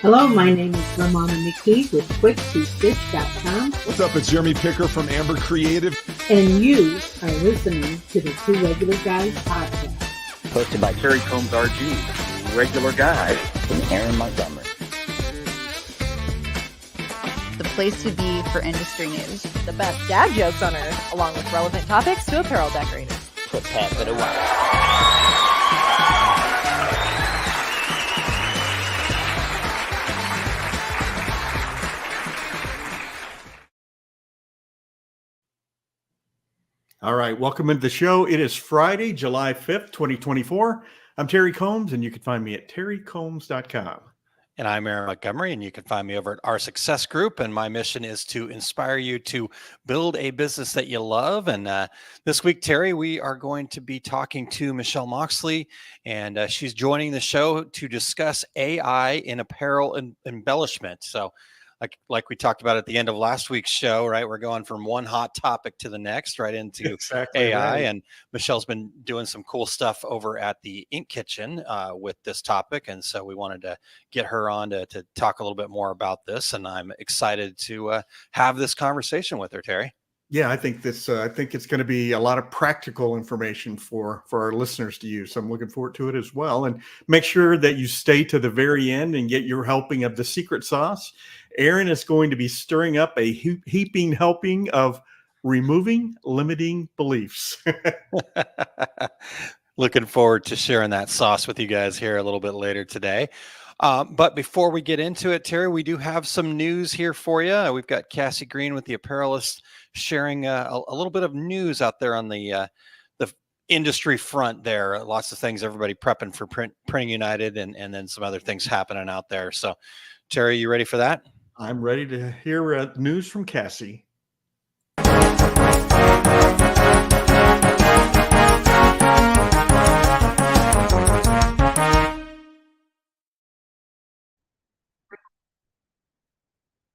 Hello, my name is Ramona McKee with QuickToStitch.com. What's up? It's Jeremy Picker from Amber Creative. And you are listening to the Two Regular Guys podcast. Hosted by Terry Combs RG, Regular Guy, and Aaron Montgomery. The place to be for industry news. The best dad jokes on earth, along with relevant topics to apparel decorators. Put Pat it away. All right, welcome into the show. It is Friday, July 5th, 2024. I'm Terry Combs, and you can find me at terrycombs.com. And I'm Aaron Montgomery, and you can find me over at Our Success Group. And my mission is to inspire you to build a business that you love. And this week, Terry, we are going to be talking to Michelle Moxley, and she's joining the show to discuss AI in apparel embellishment. So like we talked about at the end of last week's show, right? We're going from one hot topic to the next, right into Exactly AI. right. And Michelle's been doing some cool stuff over at the Ink Kitchen with this topic. And so we wanted to get her on to talk a little bit more about this. And I'm excited to have this conversation with her, Terry. Yeah, I think it's going to be a lot of practical information for our listeners to use. So I'm looking forward to it as well. And make sure that you stay to the very end and get your helping of the secret sauce. Aaron is going to be stirring up a heaping helping of removing limiting beliefs. Looking forward to sharing that sauce with you guys here a little bit later today. But before we get into it, Terry, we do have some news here for you. We've got Cassie Green with the Apparelist sharing a little bit of news out there on the industry front there. Lots of things, everybody prepping for Printing United and then some other things happening out there. So, Terry, you ready for that? I'm ready to hear news from Cassie.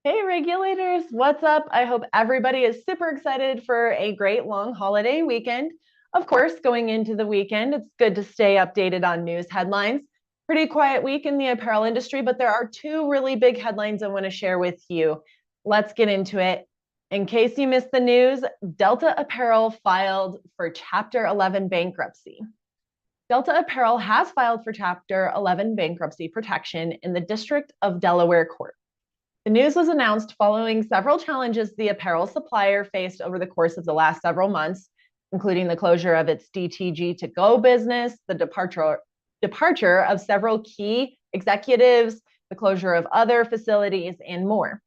Hey regulators, what's up? I hope everybody is super excited for a great long holiday weekend. Of course, going into the weekend, it's good to stay updated on news headlines. Pretty quiet week in the apparel industry, but there are two really big headlines I want to share with you. Let's get into it. In case you missed the news, Delta Apparel filed for Chapter 11 bankruptcy. Delta Apparel has filed for Chapter 11 bankruptcy protection in the District of Delaware Court. The news was announced following several challenges the apparel supplier faced over the course of the last several months, including the closure of its DTG to go business, the departure of several key executives, the closure of other facilities, and more.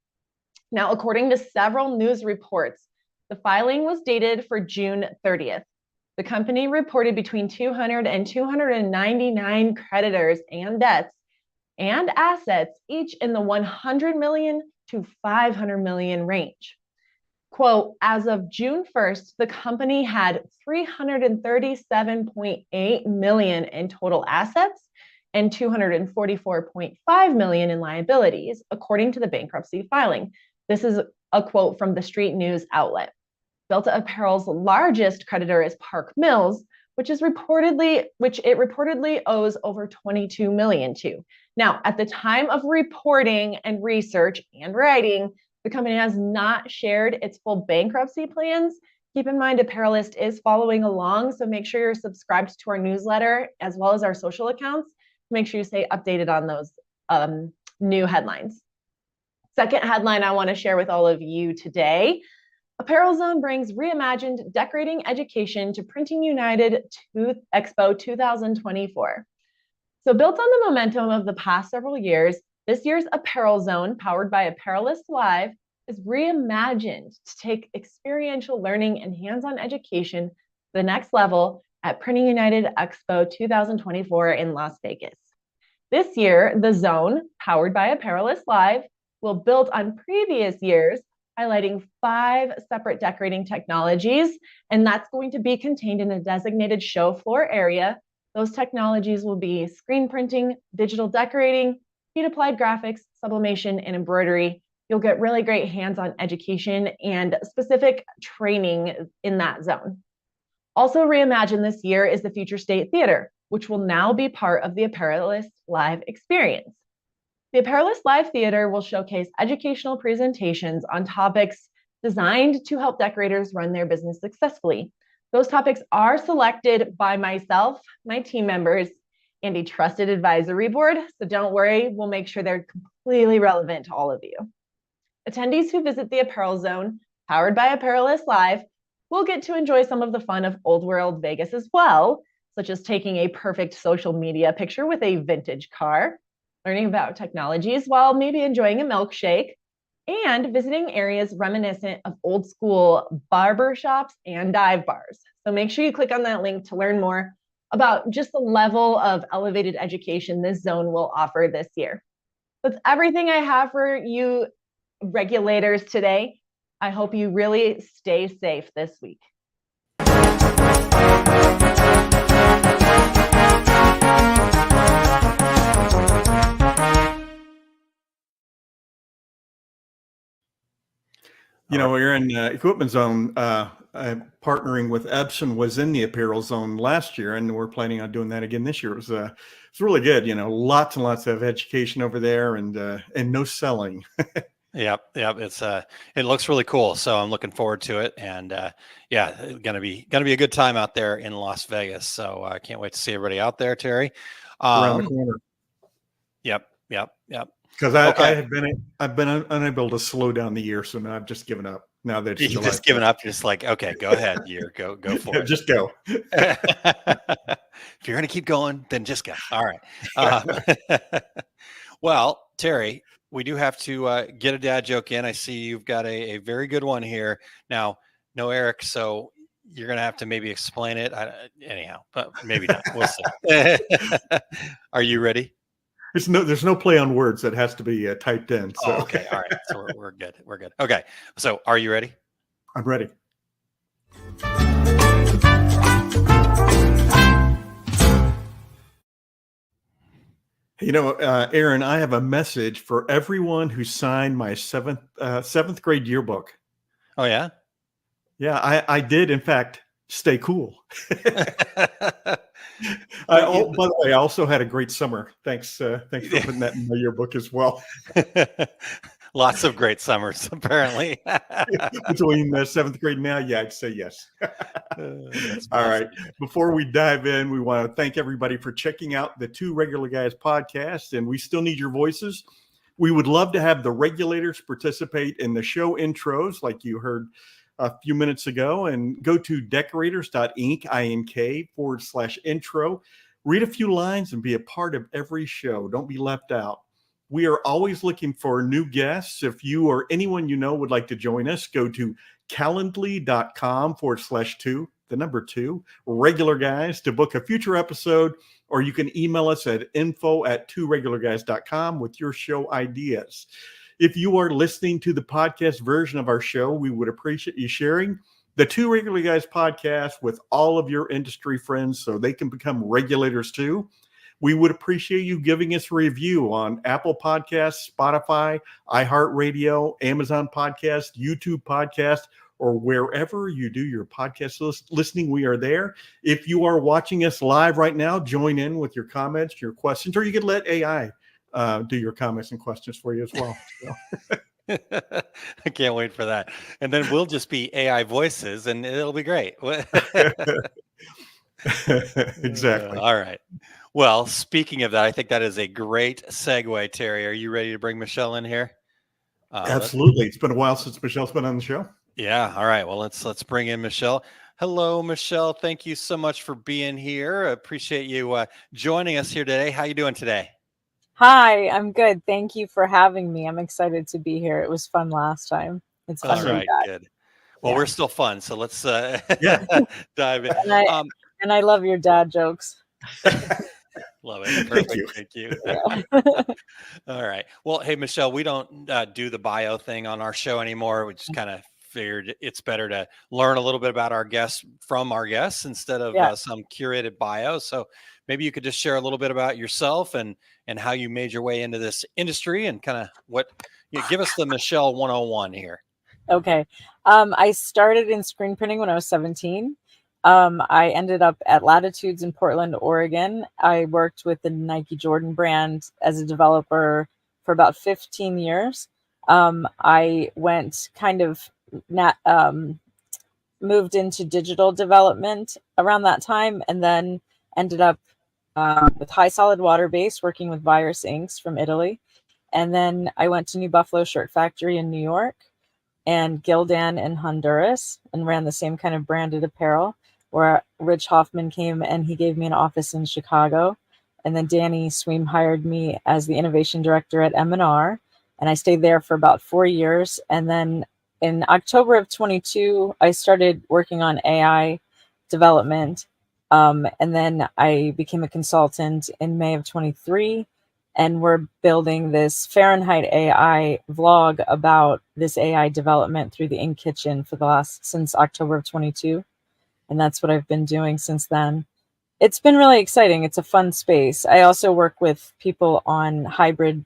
Now, according to several news reports, the filing was dated for June 30th. The company reported between 200 and 299 creditors and debts and assets, each in the 100 million to 500 million range. Quote, as of June 1st, the company had 337.8 million in total assets and 244.5 million in liabilities, according to the bankruptcy filing. This is a quote from the Street News outlet. Delta Apparel's largest creditor is Park Mills, which it reportedly owes over 22 million to. Now, at the time of reporting and research and writing, the company has not shared its full bankruptcy plans. Keep in mind, Apparelist is following along, so make sure you're subscribed to our newsletter as well as our social accounts. Make sure you stay updated on those new headlines. Second headline I want to share with all of you today. Apparel Zone brings reimagined decorating education to Printing United Expo 2024. So built on the momentum of the past several years, this year's Apparel Zone, powered by Apparelist Live, is reimagined to take experiential learning and hands-on education to the next level at Printing United Expo 2024 in Las Vegas. This year, the Zone, powered by Apparelist Live, will build on previous years, highlighting 5 separate decorating technologies, and that's going to be contained in a designated show floor area. Those technologies will be screen printing, digital decorating, heat-applied graphics, sublimation, and embroidery. You'll get really great hands-on education and specific training in that zone. Also reimagined this year is the Future State Theater, which will now be part of the Apparelist Live experience. The Apparelist Live Theater will showcase educational presentations on topics designed to help decorators run their business successfully. Those topics are selected by myself, my team members, and a trusted advisory board. So don't worry, we'll make sure they're completely relevant to all of you. Attendees who visit the Apparel Zone, powered by Apparelist Live, will get to enjoy some of the fun of Old World Vegas as well, such as taking a perfect social media picture with a vintage car, learning about technologies while maybe enjoying a milkshake, and visiting areas reminiscent of old school barber shops and dive bars. So make sure you click on that link to learn more about just the level of elevated education this zone will offer this year. That's everything I have for you regulators today. I hope you really stay safe this week. You know, we're in Equipment Zone. Partnering with Epson was in the Apparel Zone last year, and we're planning on doing that again this year. It's really good. You know, lots and lots of education over there, and no selling. Yep. It looks really cool. So I'm looking forward to it. And yeah, gonna be a good time out there in Las Vegas. So I can't wait to see everybody out there, Terry. Around the corner. Yep. Because I've been unable to slow down the year, so now I've just given up. Now that you've just given up, you're just like, okay, go ahead, year, go for it. Just go. If you're gonna keep going, then just go. All right. Well, Terry, we do have to get a dad joke in. I see you've got a very good one here. Now, no Eric, so you're going to have to maybe explain it. Anyhow, but maybe not. We'll see. Are you ready? There's no play on words that has to be typed in. So. Oh, okay. All right. So we're good. We're good. Okay. So are you ready? I'm ready. You know, Aaron, I have a message for everyone who signed my seventh grade yearbook. Oh, yeah? Yeah, I did, in fact, stay cool. By the way, I also had a great summer. Thanks for putting that in my yearbook as well. Lots of great summers, apparently. Between the seventh grade now, yeah, I'd say yes. All right. Before we dive in, we want to thank everybody for checking out the Two Regular Guys podcast, and we still need your voices. We would love to have the regulators participate in the show intros like you heard a few minutes ago, and go to decorators.ink/intro. Read a few lines and be a part of every show. Don't be left out. We are always looking for new guests. If you or anyone you know would like to join us, go to calendly.com/2 regular guys to book a future episode, or you can email us at info@tworegularguys.com with your show ideas. If you are listening to the podcast version of our show, we would appreciate you sharing the Two Regular Guys podcast with all of your industry friends so they can become regulators too. We would appreciate you giving us a review on Apple Podcasts, Spotify, iHeartRadio, Amazon Podcast, YouTube Podcast, or wherever you do your podcast listening. We are there. If you are watching us live right now, join in with your comments, your questions, or you can let AI do your comments and questions for you as well. So. I can't wait for that. And then we'll just be AI voices and it'll be great. Exactly. All right. Well, speaking of that, I think that is a great segue, Terry. Are you ready to bring Michelle in here? Absolutely. It's been a while since Michelle's been on the show. Yeah. All right. Well, let's bring in Michelle. Hello, Michelle. Thank you so much for being here. I appreciate you joining us here today. How you doing today? Hi, I'm good. Thank you for having me. I'm excited to be here. It was fun last time. It's fun. All right, good. Well, we're still fun, so let's dive in. And I love your dad jokes. Love it. Perfect. Thank you. Yeah. All right. Well, hey, Michelle, we don't do the bio thing on our show anymore. We just kind of figured it's better to learn a little bit about our guests from our guests instead of some curated bio. So maybe you could just share a little bit about yourself and how you made your way into this industry and kind of give us the Michelle 101 here. Okay. I started in screen printing when I was 17. I ended up at Latitudes in Portland, Oregon. I worked with the Nike Jordan brand as a developer for about 15 years. I went kind of moved into digital development around that time, and then ended up with High Solid Water Base, working with Virus Inks from Italy. And then I went to New Buffalo Shirt Factory in New York and Gildan in Honduras, and ran the same kind of branded apparel, where Rich Hoffman came and he gave me an office in Chicago. And then Danny Sweem hired me as the innovation director at M&R, and I stayed there for about 4 years. And then in October of 22, I started working on AI development. And then I became a consultant in May of 23, and we're building this Fahrenheit AI vlog about this AI development through the Ink Kitchen since October of 22. And that's what I've been doing since then. It's been really exciting. It's a fun space. I also work with people on hybrid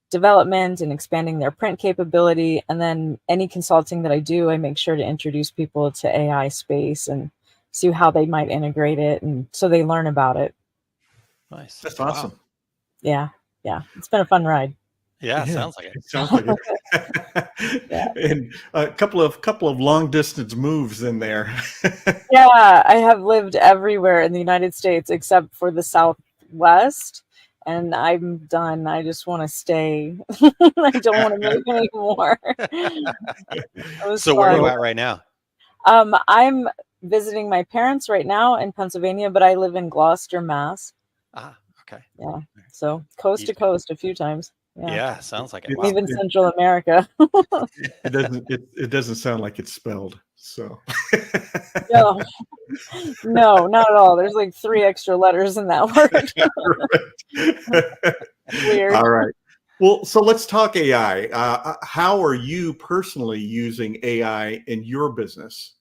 development and expanding their print capability. And then any consulting that I do, I make sure to introduce people to AI space and see how they might integrate it, and so they learn about it. Nice. That's awesome. Wow. Yeah. It's been a fun ride. Yeah, sounds like it. It sounds like it. Yeah. And a couple of long distance moves in there. Yeah, I have lived everywhere in the United States except for the Southwest, and I'm done. I just want to stay. I don't want to move anymore. So where are you at right now? I'm visiting my parents right now in Pennsylvania, but I live in Gloucester, Mass. Ah, okay. Yeah, so coast to coast a few times. Yeah, sounds like it. Wow. Even Central America. It doesn't sound like it's spelled. So no, not at all. There's like 3 extra letters in that word. Weird. All right. Well, so let's talk AI. How are you personally using AI in your business?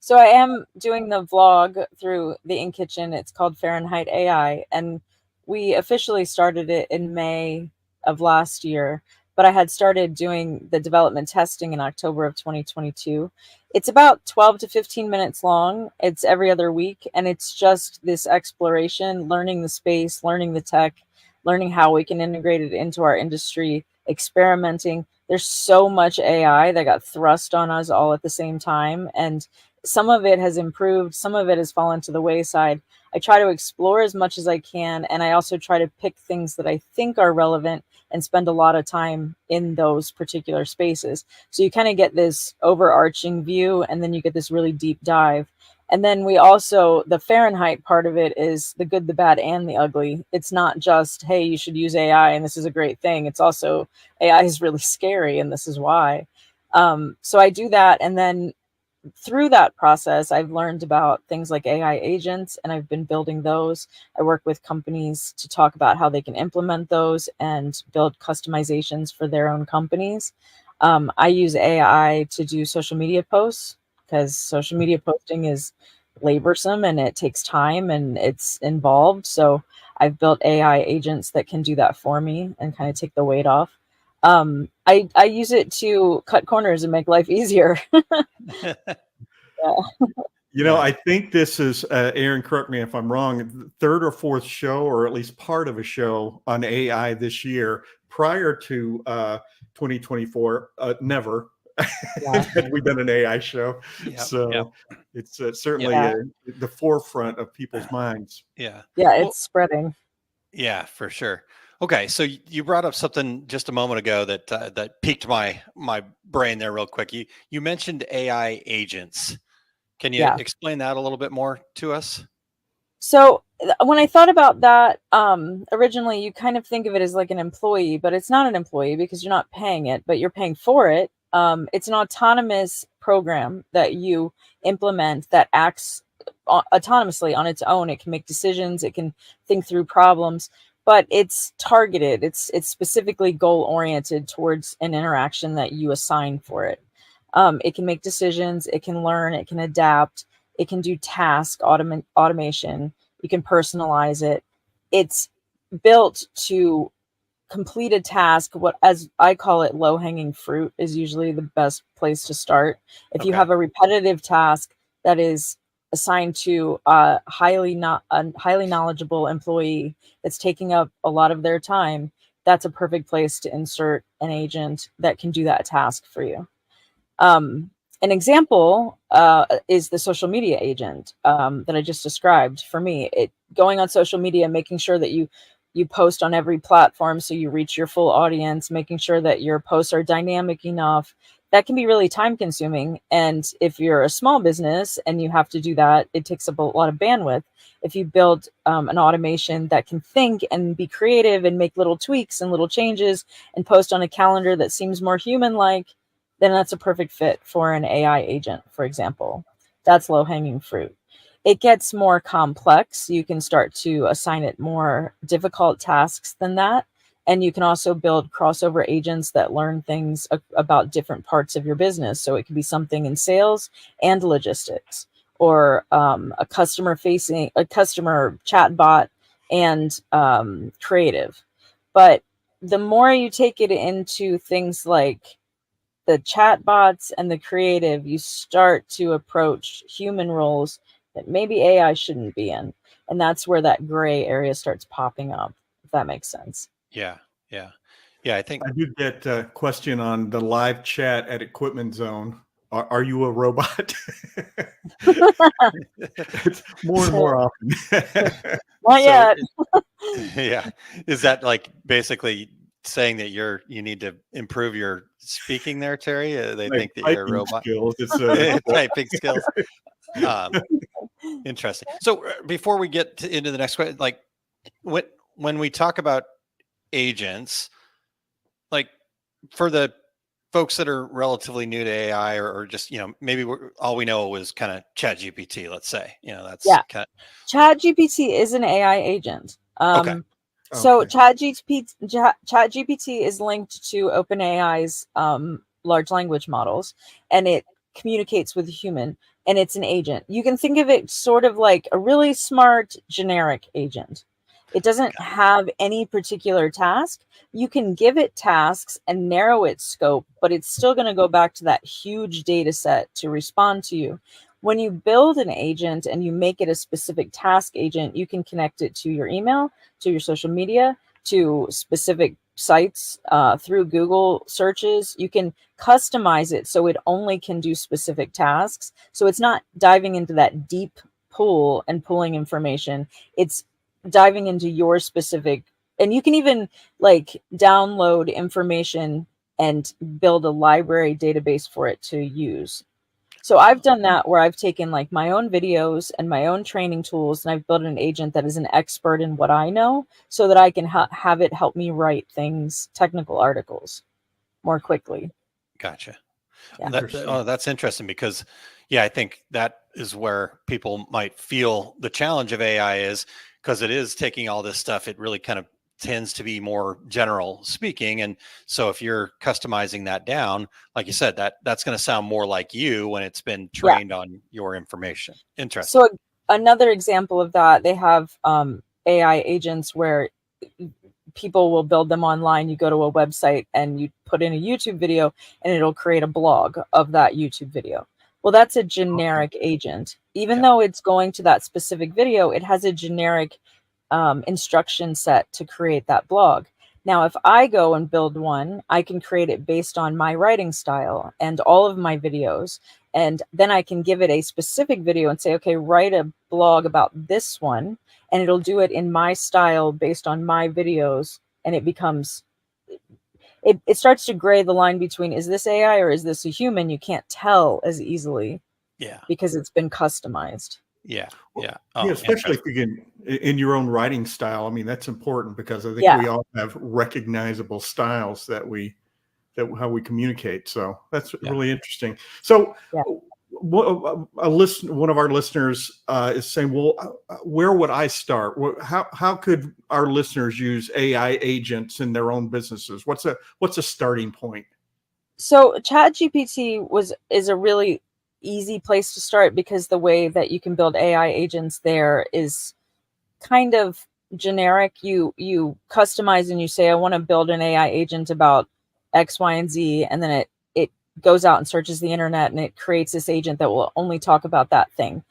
So I am doing the vlog through the Ink Kitchen. It's called Fahrenheit AI, and we officially started it in May of last year, but I had started doing the development testing in October of 2022. It's about 12 to 15 minutes long. It's every other week, and it's just this exploration, learning the space, learning the tech, learning how we can integrate it into our industry, experimenting. There's so much AI that got thrust on us all at the same time, and some of it has improved, some of it has fallen to the wayside. I try to explore as much as I can, and I also try to pick things that I think are relevant and spend a lot of time in those particular spaces. So you kind of get this overarching view, and then you get this really deep dive. And then we also, the Fahrenheit part of it is the good, the bad, and the ugly. It's not just, hey, you should use AI and this is a great thing. It's also, AI is really scary and this is why. So I do that, and then through that process, I've learned about things like AI agents, and I've been building those. I work with companies to talk about how they can implement those and build customizations for their own companies. I use AI to do social media posts, because social media posting is laborsome and it takes time and it's involved. So I've built AI agents that can do that for me and kind of take the weight off. I use it to cut corners and make life easier. You know, I think this is, Aaron, correct me if I'm wrong, third or fourth show, or at least part of a show on AI this year. Prior to 2024, never had we done an AI show. So it's certainly the forefront of people's minds. Yeah, it's spreading. Yeah, for sure. Okay, so you brought up something just a moment ago that that piqued my brain there real quick. You mentioned AI agents. Can you explain that a little bit more to us? So when I thought about that, originally you kind of think of it as like an employee, but it's not an employee because you're not paying it, but you're paying for it. It's an autonomous program that you implement that acts autonomously on its own. It can make decisions. It can think through problems, but it's targeted. It's specifically goal oriented towards an interaction that you assign for it. It can make decisions. It can learn. It can adapt. It can do task automation. You can personalize it. It's built to complete a task. What, as I call it, low-hanging fruit is usually the best place to start. If you have a repetitive task that is assigned to a highly knowledgeable employee that's taking up a lot of their time, that's a perfect place to insert an agent that can do that task for you. An example is the social media agent that I just described. For me, going on social media, making sure that you post on every platform so you reach your full audience, making sure that your posts are dynamic enough, that can be really time consuming. And if you're a small business and you have to do that, it takes up a lot of bandwidth. If you build an automation that can think and be creative and make little tweaks and little changes and post on a calendar that seems more human-like, then that's a perfect fit for an AI agent, for example. That's low-hanging fruit. It gets more complex. You can start to assign it more difficult tasks than that. And you can also build crossover agents that learn things about different parts of your business. So it could be something in sales and logistics, or a customer chatbot and creative. But the more you take it into things like the chatbots and the creative, you start to approach human roles that maybe AI shouldn't be in. And that's where that gray area starts popping up, if that makes sense. Yeah. I think I do get a question on the live chat at Equipment Zone. Are you a robot? It's more and more often. Not yet. Yeah. Is that like basically saying that you need to improve your speaking there, Terry? They think that you're a robot. Skills. It's typing skills. Interesting. So before we get into the next question, like when we talk about agents, like for the folks that are relatively new to AI, or just, maybe all we know was kind of ChatGPT, let's say, that's ChatGPT is an AI agent. Okay. So ChatGPT is linked to OpenAI's large language models, and it communicates with a human, and it's an agent. You can think of it sort of like a really smart generic agent. It doesn't have any particular task. You can give it tasks and narrow its scope, but it's still going to go back to that huge data set to respond to you. When you build an agent and you make it a specific task agent, you can connect it to your email, to your social media, to specific sites through Google searches. You can customize it so it only can do specific tasks. So it's not diving into that deep pool and pulling information. It's diving into your specific, and you can even like download information and build a library database for it to use. So I've done that where I've taken like my own videos and my own training tools, and I've built an agent that is an expert in what I know so that I can have it help me write things, technical articles more quickly. Gotcha. Yeah. That's interesting because, I think that is where people might feel the challenge of AI is, because it is taking all this stuff. It really kind of tends to be more general speaking. And so if you're customizing that down, like you said, that's going to sound more like you when it's been trained on your information. Interesting. So another example of that, they have AI agents where people will build them online. You go to a website and you put in a YouTube video and it'll create a blog of that YouTube video. Well, that's a generic agent. Even though it's going to that specific video, it has a generic instruction set to create that blog. Now, if I go and build one, I can create it based on my writing style and all of my videos. And then I can give it a specific video and say, okay, write a blog about this one. And it'll do it in my style based on my videos. And it becomes, it starts to gray the line between, is this AI or is this a human? You can't tell as easily. Yeah. Because it's been customized. Yeah. Especially if you can in your own writing style. I mean, that's important because I think we all have recognizable styles that how we communicate. So that's really interesting. So one of our listeners is saying, well, where would I start? How could our listeners use AI agents in their own businesses? What's a starting point? So ChatGPT is a really easy place to start because the way that you can build AI agents there is kind of generic. You customize and you say, I want to build an AI agent about X, Y, and Z, and then it goes out and searches the internet and it creates this agent that will only talk about that thing.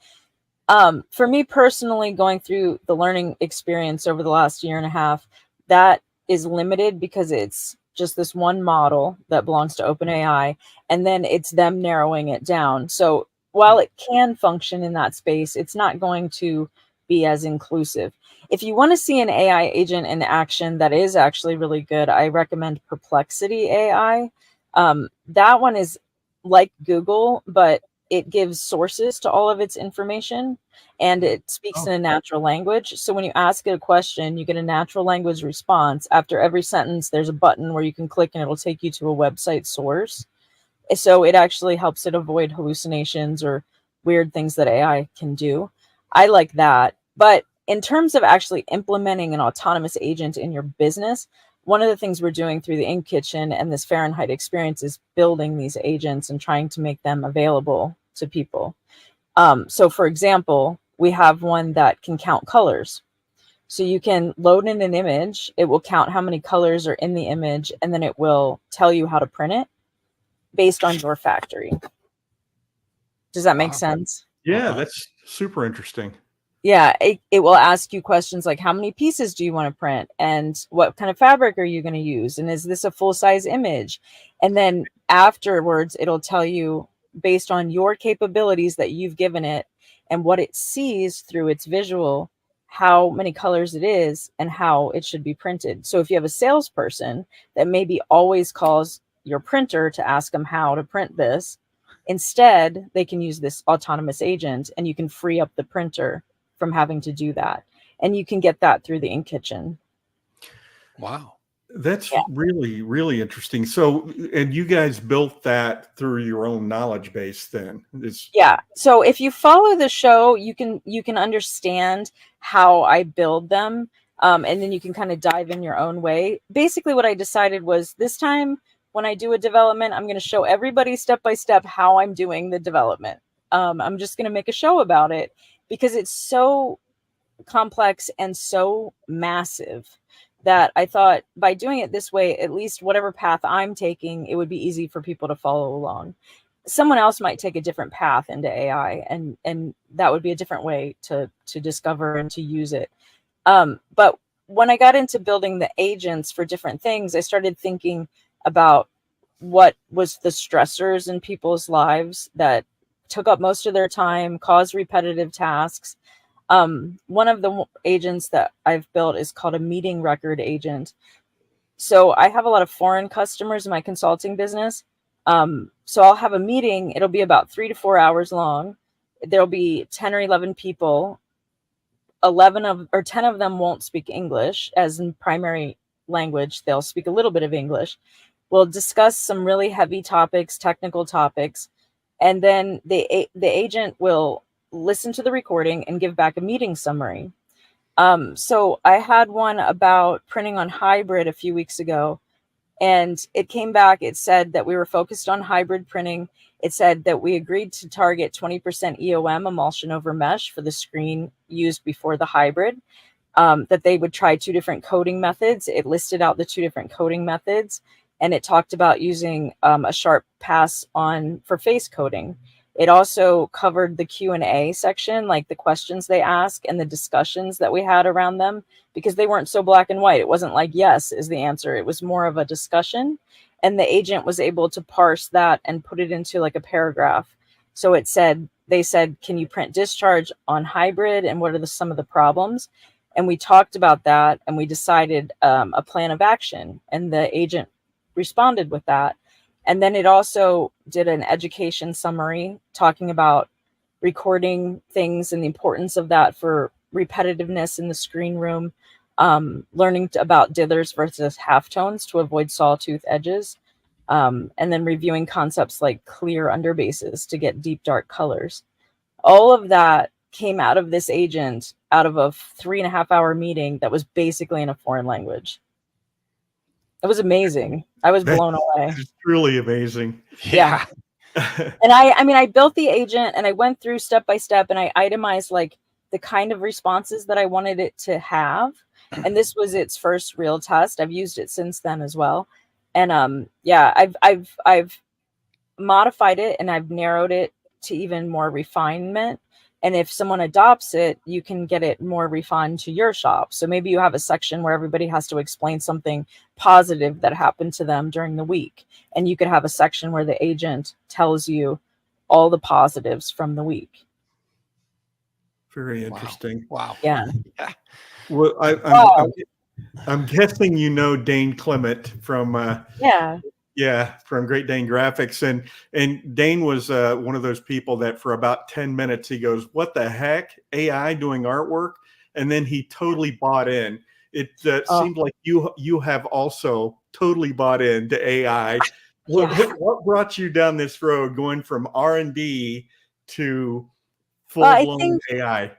For me personally, going through the learning experience over the last year and a half, that is limited because it's just this one model that belongs to OpenAI, and then it's them narrowing it down. So while it can function in that space, it's not going to be as inclusive. If you want to see an AI agent in action that is actually really good, I recommend Perplexity AI. That one is like Google, but it gives sources to all of its information, and it speaks in a natural language. So when you ask it a question, you get a natural language response. After every sentence, there's a button where you can click and it'll take you to a website source. So it actually helps it avoid hallucinations or weird things that AI can do. I like that. But in terms of actually implementing an autonomous agent in your business, one of the things we're doing through the Ink Kitchen and this Fahrenheit experience is building these agents and trying to make them available to people. So for example, we have one that can count colors. So you can load in an image, it will count how many colors are in the image, and then it will tell you how to print it based on your factory. Does that make sense? Yeah, that's super interesting. Yeah, it will ask you questions like, how many pieces do you want to print? And what kind of fabric are you going to use? And is this a full-size image? And then afterwards, it'll tell you, based on your capabilities that you've given it and what it sees through its visual, how many colors it is and how it should be printed. So if you have a salesperson that maybe always calls your printer to ask them how to print this, instead, they can use this autonomous agent, and you can free up the printer from having to do that. And you can get that through the Ink Kitchen. Wow. That's really, really interesting. So, and you guys built that through your own knowledge base then? Yeah. So if you follow the show, you can understand how I build them. And then you can kind of dive in your own way. Basically, what I decided was this time when I do a development, I'm going to show everybody step by step how I'm doing the development. I'm just going to make a show about it because it's so complex and so massive that I thought by doing it this way, at least whatever path I'm taking, it would be easy for people to follow along. Someone else might take a different path into AI, and that would be a different way to discover and to use it. But when I got into building the agents for different things, I started thinking about what was the stressors in people's lives that took up most of their time, caused repetitive tasks. One of the agents that I've built is called a meeting record agent. So I have a lot of foreign customers in my consulting business. So I'll have a meeting. It'll be about 3 to 4 hours long. There'll be 10 or 11 people. 10 of them won't speak English as in primary language. They'll speak a little bit of English. We'll discuss some really heavy topics, technical topics. And then the agent will listen to the recording and give back a meeting summary. So I had one about printing on hybrid a few weeks ago, and it came back. It said that we were focused on hybrid printing. It said that we agreed to target 20% EOM, emulsion over mesh, for the screen used before the hybrid, that they would try 2 different coating methods. It listed out the 2 different coating methods, and it talked about using a sharp pass on for face coating. It also covered the Q&A section, like the questions they ask and the discussions that we had around them, because they weren't so black and white. It wasn't like yes is the answer. It was more of a discussion, and the agent was able to parse that and put it into like a paragraph. So they said, can you print discharge on hybrid, and what are some of the problems? And we talked about that, and we decided a plan of action, and the agent responded with that. And then it also did an education summary talking about recording things and the importance of that for repetitiveness in the screen room, learning about dithers versus halftones to avoid sawtooth edges, and then reviewing concepts like clear underbases to get deep dark colors. All of that came out of this agent out of a 3.5 hour meeting that was basically in a foreign language. It was amazing. I was blown away. It's truly amazing. Yeah. And I built the agent, and I went through step by step, and I itemized like the kind of responses that I wanted it to have. And this was its first real test. I've used it since then as well. And I've modified it, and I've narrowed it to even more refinement. And if someone adopts it, you can get it more refined to your shop. So maybe you have a section where everybody has to explain something positive that happened to them during the week. And you could have a section where the agent tells you all the positives from the week. Very interesting. Wow. Yeah. Yeah. Well, I'm guessing you know Dane Clement from from Great Dane Graphics, and Dane was one of those people that for about 10 minutes he goes, "What the heck? AI doing artwork?" And then he totally bought in. It seemed like you have also totally bought into AI. What brought you down this road, going from R&D to full-blown AI?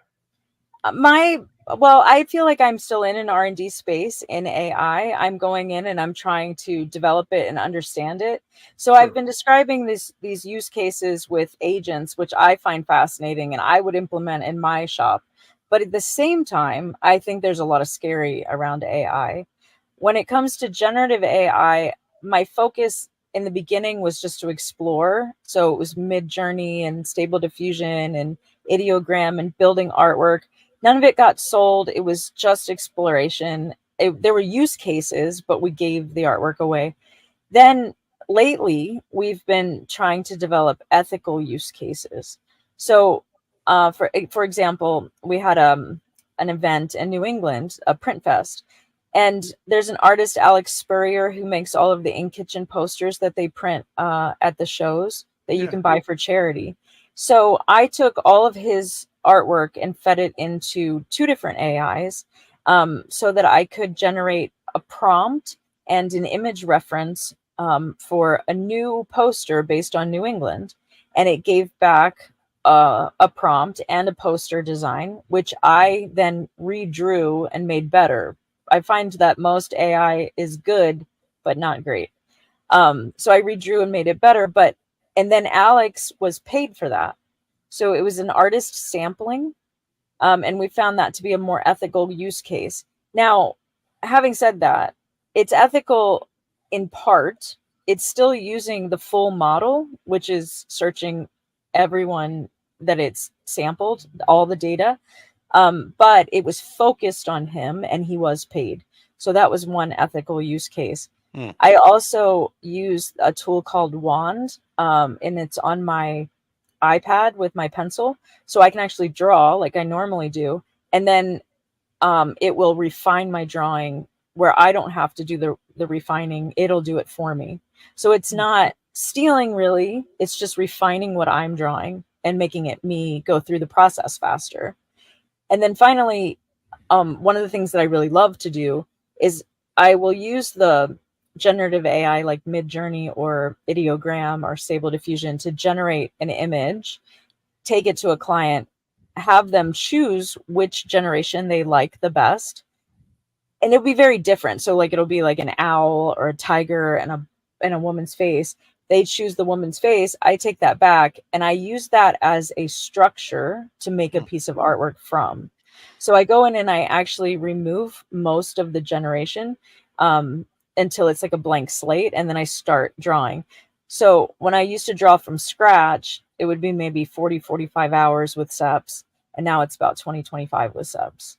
I feel like I'm still in an R&D space in AI. I'm going in and I'm trying to develop it and understand it. So I've been describing these use cases with agents, which I find fascinating and I would implement in my shop. But at the same time, I think there's a lot of scary around AI. When it comes to generative AI, my focus in the beginning was just to explore. So it was Mid-Journey and Stable Diffusion and ideogram and building artwork. None of it got sold. It was just exploration. There were use cases, but we gave the artwork away. Then lately, we've been trying to develop ethical use cases. So for example, we had an event in New England, a print fest. And there's an artist, Alex Spurrier, who makes all of the in-kitchen posters that they print at the shows that you can buy for charity. So I took all of his artwork and fed it into 2 different AIs so that I could generate a prompt and an image reference for a new poster based on New England. And it gave back a prompt and a poster design, which I then redrew and made better. I find that most AI is good, but not great. So I redrew and made it better, and then Alex was paid for that. So it was an artist sampling, and we found that to be a more ethical use case. Now, having said that, it's ethical in part. It's still using the full model, which is searching everyone that it's sampled, all the data. But it was focused on him and he was paid. So that was one ethical use case. I also use a tool called Wand, and it's on my iPad with my pencil. So I can actually draw like I normally do. And then it will refine my drawing where I don't have to do the refining. It'll do it for me. So it's not stealing really. It's just refining what I'm drawing and making it me go through the process faster. And then finally, one of the things that I really love to do is I will use the generative AI like Mid-Journey or ideogram or Stable Diffusion to generate an image, take it to a client, have them choose which generation they like the best. And it'll be very different. So like it'll be like an owl or a tiger and a woman's face. They choose the woman's face. I take that back and I use that as a structure to make a piece of artwork from. So I go in and I actually remove most of the generation until it's like a blank slate. And then I start drawing. So when I used to draw from scratch, it would be maybe 40, 45 hours with SEPs. And now it's about 20, 25 with SEPs.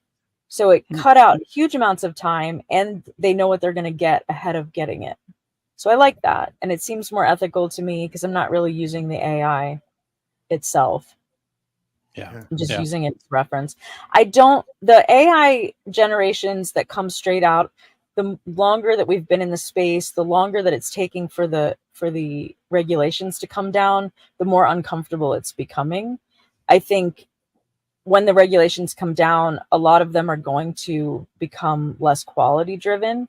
So it cut out huge amounts of time and they know what they're going to get ahead of getting it. So I like that. And it seems more ethical to me because I'm not really using the AI itself. Yeah. I'm just using it as reference. The AI generations that come straight out, the longer that we've been in the space, the longer that it's taking for the regulations to come down, the more uncomfortable it's becoming. I think when the regulations come down, a lot of them are going to become less quality driven.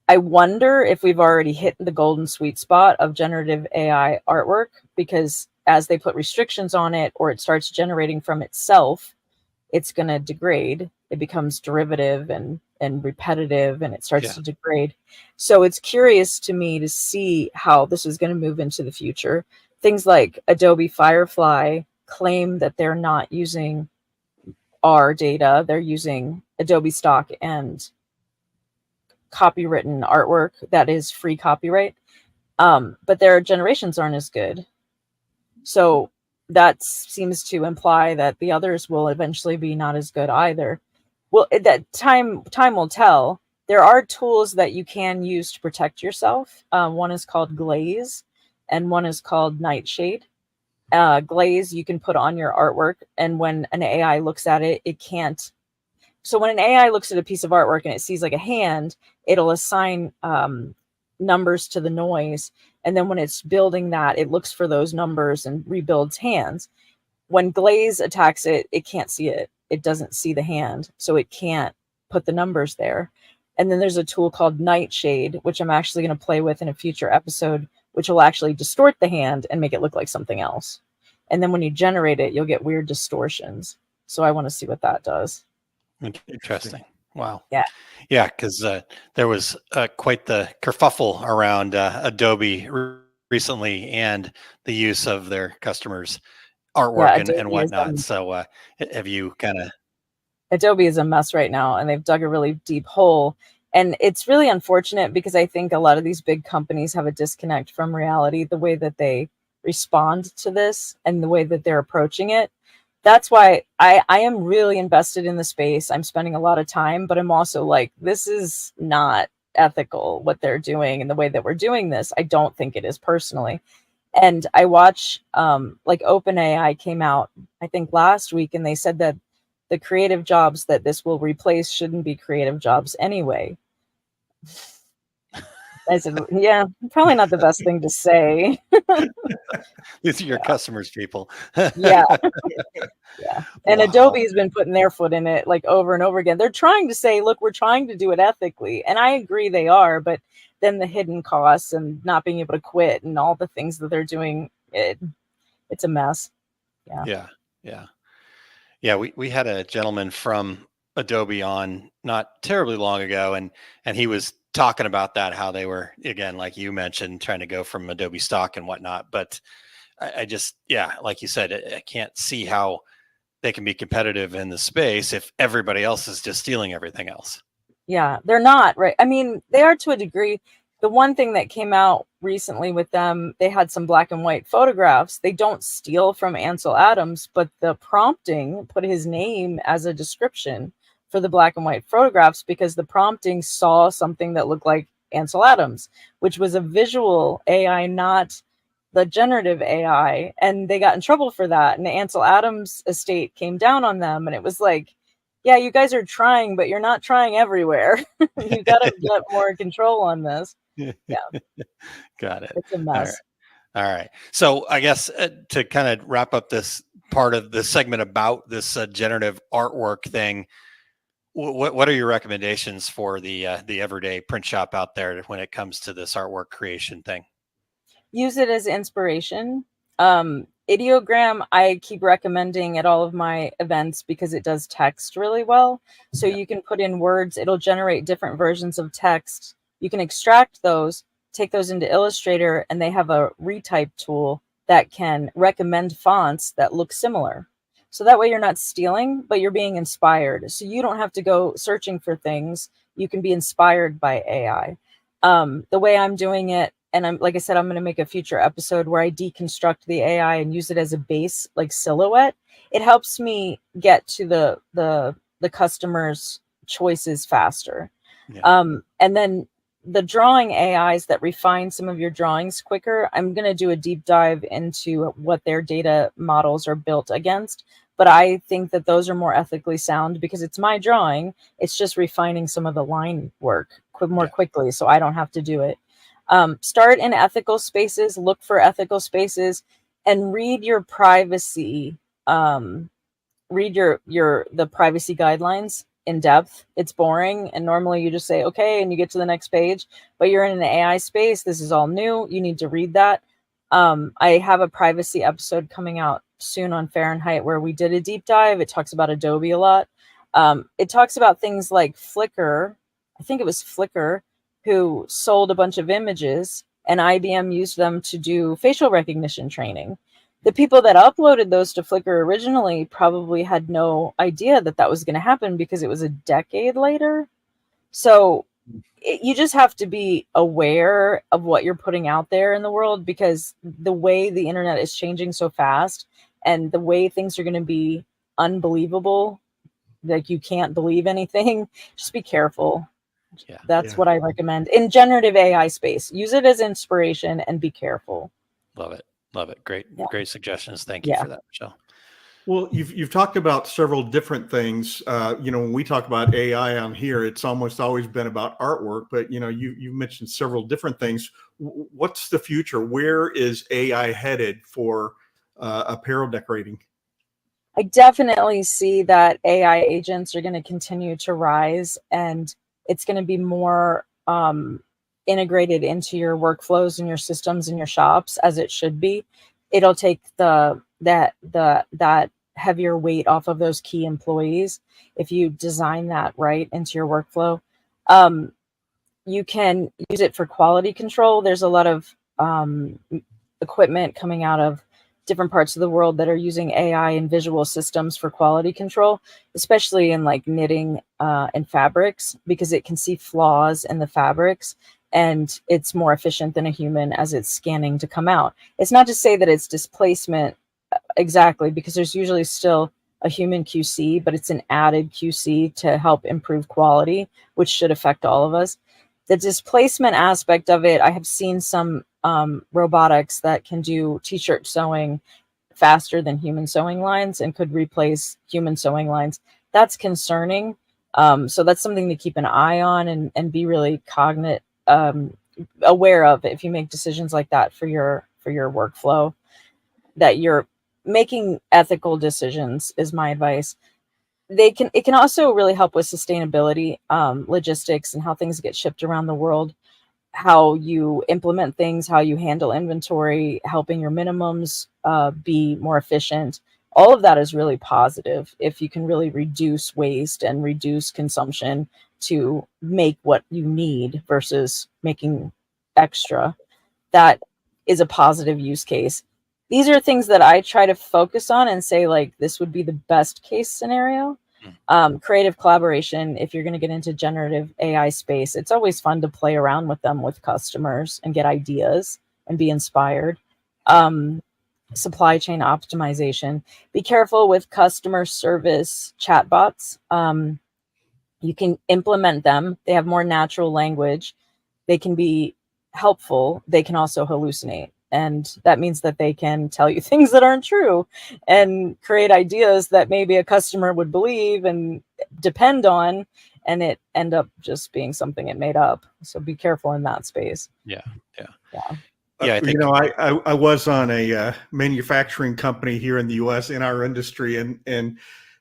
I wonder if we've already hit the golden sweet spot of generative AI artwork, because as they put restrictions on it or it starts generating from itself, it's going to degrade. It becomes derivative and repetitive and it starts to degrade. So it's curious to me to see how this is going to move into the future. Things like Adobe Firefly claim that they're not using our data. They're using Adobe stock and copywritten artwork that is free copyright. But their generations aren't as good. So that seems to imply that the others will eventually be not as good either. Well, that time will tell. There are tools that you can use to protect yourself. One is called Glaze, and one is called Nightshade. Glaze you can put on your artwork, and when an AI looks at it, it can't. So when an AI looks at a piece of artwork and it sees like a hand, it'll assign numbers to the noise, and then when it's building that, it looks for those numbers and rebuilds hands. When Glaze attacks it, it can't see it. It doesn't see the hand, so it can't put the numbers there. And then there's a tool called Nightshade, which I'm actually going to play with in a future episode, which will actually distort the hand and make it look like something else. And then when you generate it, you'll get weird distortions. So I want to see what that does. Interesting. Wow. Yeah. Yeah, because there was quite the kerfuffle around Adobe recently and the use of their customers' artwork and whatnot. So have you kind of... Adobe is a mess right now, and they've dug a really deep hole. And it's really unfortunate because I think a lot of these big companies have a disconnect from reality, the way that they respond to this and the way that they're approaching it. That's why I am really invested in the space. I'm spending a lot of time, but I'm also like, this is not ethical what they're doing and the way that we're doing this. I don't think it is personally. And I watch like OpenAI came out, I think last week, and they said that the creative jobs that this will replace shouldn't be creative jobs anyway. I said, yeah, probably not the best thing to say. These are your customers, people. Yeah. Yeah. And Wow. Adobe's been putting their foot in it like over and over again. They're trying to say, look, we're trying to do it ethically. And I agree they are, but then the hidden costs and not being able to quit and all the things that they're doing, it's a mess. Yeah. Yeah. We had a gentleman from Adobe on not terribly long ago, and he was talking about that, how they were, again, like you mentioned, trying to go from Adobe stock and whatnot. But I just, like you said, I can't see how they can be competitive in the space if everybody else is just stealing everything else. Yeah, they're not, right? I mean, they are to a degree. The one thing that came out recently with them, they had some black and white photographs. They don't steal from Ansel Adams, but the prompting put his name as a description for the black and white photographs because the prompting saw something that looked like Ansel Adams, which was a visual AI, not the generative AI. And they got in trouble for that. And the Ansel Adams estate came down on them. And it was like, yeah, you guys are trying, but you're not trying everywhere. You got to get more control on this. Yeah. Got it. It's a mess. All right. So I guess to kind of wrap up this part of the segment about this generative artwork thing, what are your recommendations for the everyday print shop out there when it comes to this artwork creation thing? Use it as inspiration. Ideogram, I keep recommending at all of my events because it does text really well. So you can put in words, it'll generate different versions of text. You can extract those, take those into Illustrator, and they have a retype tool that can recommend fonts that look similar. So that way you're not stealing, but you're being inspired. So you don't have to go searching for things. You can be inspired by AI. The way I'm doing it, and like I said, I'm going to make a future episode where I deconstruct the AI and use it as a base, like silhouette. It helps me get to the customer's choices faster. Yeah. And then the drawing AIs that refine some of your drawings quicker, I'm going to do a deep dive into what their data models are built against. But I think that those are more ethically sound because it's my drawing. It's just refining some of the line work more quickly, so I don't have to do it. Start in ethical spaces, look for ethical spaces, and read your privacy. Read the privacy guidelines in depth. It's boring, and normally you just say okay, and you get to the next page. But you're in an AI space. This is all new. You need to read that. I have a privacy episode coming out soon on Fahrenheit where we did a deep dive. It talks about Adobe a lot. It talks about things like Flickr. I think it was Flickr who sold a bunch of images, and IBM used them to do facial recognition training. The people that uploaded those to Flickr originally probably had no idea that that was going to happen because it was a decade later. So you just have to be aware of what you're putting out there in the world because the way the internet is changing so fast and the way things are going to be unbelievable, like you can't believe anything, just be careful. Yeah. That's what I recommend in generative AI space. Use it as inspiration and be careful. Love it. Love it. Great, great suggestions. Thank you for that, Michelle. Well, you've talked about several different things. When we talk about AI on here, it's almost always been about artwork, but you mentioned several different things. What's the future? Where is AI headed for apparel decorating? I definitely see that AI agents are going to continue to rise, and it's going to be more integrated into your workflows and your systems and your shops, as it should be. It'll take that heavier weight off of those key employees if you design that right into your workflow. You can use it for quality control. There's a lot of equipment coming out of different parts of the world that are using AI and visual systems for quality control, especially in like knitting and fabrics, because it can see flaws in the fabrics and it's more efficient than a human as it's scanning to come out. It's not to say that it's displacement exactly, because there's usually still a human QC, but it's an added QC to help improve quality, which should affect all of us. The displacement aspect of it, I have seen some robotics that can do t-shirt sewing faster than human sewing lines and could replace human sewing lines. That's concerning. So that's something to keep an eye on and be really aware of if you make decisions like that for your workflow, that you're making ethical decisions is my advice. It can also really help with sustainability, logistics, and how things get shipped around the world, how you implement things, how you handle inventory, helping your minimums be more efficient. All of that is really positive if you can really reduce waste and reduce consumption to make what you need versus making extra. That is a positive use case. These are things that I try to focus on and say, like, this would be the best case scenario. Creative collaboration, if you're going to get into generative AI space, it's always fun to play around with them with customers and get ideas and be inspired. Supply chain optimization. Be careful with customer service chatbots. You can implement them. They have more natural language. They can be helpful. They can also hallucinate. And that means that they can tell you things that aren't true and create ideas that maybe a customer would believe and depend on, and it end up just being something it made up. So be careful in that space. Yeah. I think I was on a manufacturing company here in the U.S. in our industry, and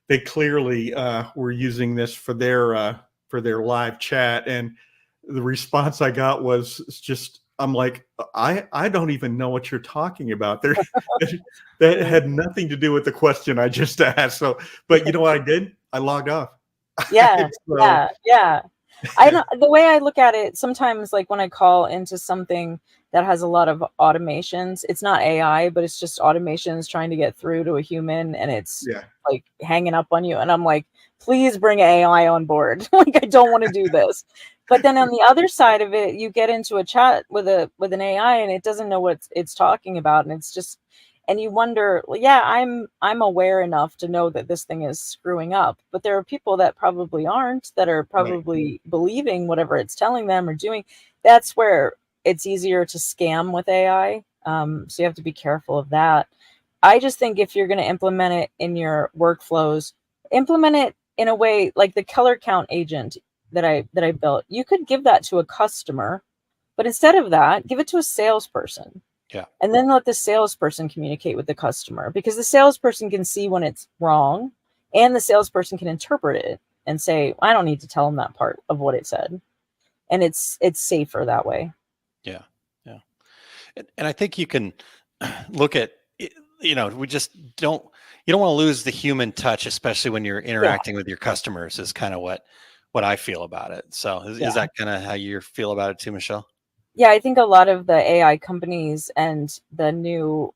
they clearly were using this for their live chat, and the response I got was just, I'm like, I don't even know what you're talking about. There, that had nothing to do with the question I just asked. So, but you know what I did? I logged off. Yeah, yeah. The way I look at it, sometimes, like when I call into something that has a lot of automations, it's not AI, but it's just automations trying to get through to a human, and it's like hanging up on you. And I'm like, please bring AI on board. Like, I don't want to do this. But then on the other side of it, you get into a chat with an AI and it doesn't know what it's talking about. And it's just, and you wonder, well, yeah, I'm aware enough to know that this thing is screwing up. But there are people that probably aren't, that are probably believing whatever it's telling them or doing. That's where it's easier to scam with AI. So you have to be careful of that. I just think if you're going to implement it in your workflows, implement it in a way like the color count agent that I built. You could give that to a customer, but instead of that, give it to a salesperson. Yeah. And then let the salesperson communicate with the customer, because the salesperson can see when it's wrong, and the salesperson can interpret it and say, I don't need to tell them that part of what it said. And it's safer that way. Yeah. And I think you can look at, we just you don't want to lose the human touch, especially when you're interacting with your customers, is kind of what I feel about it. So is that kind of how you feel about it too, Michelle? Yeah, I think a lot of the AI companies and the new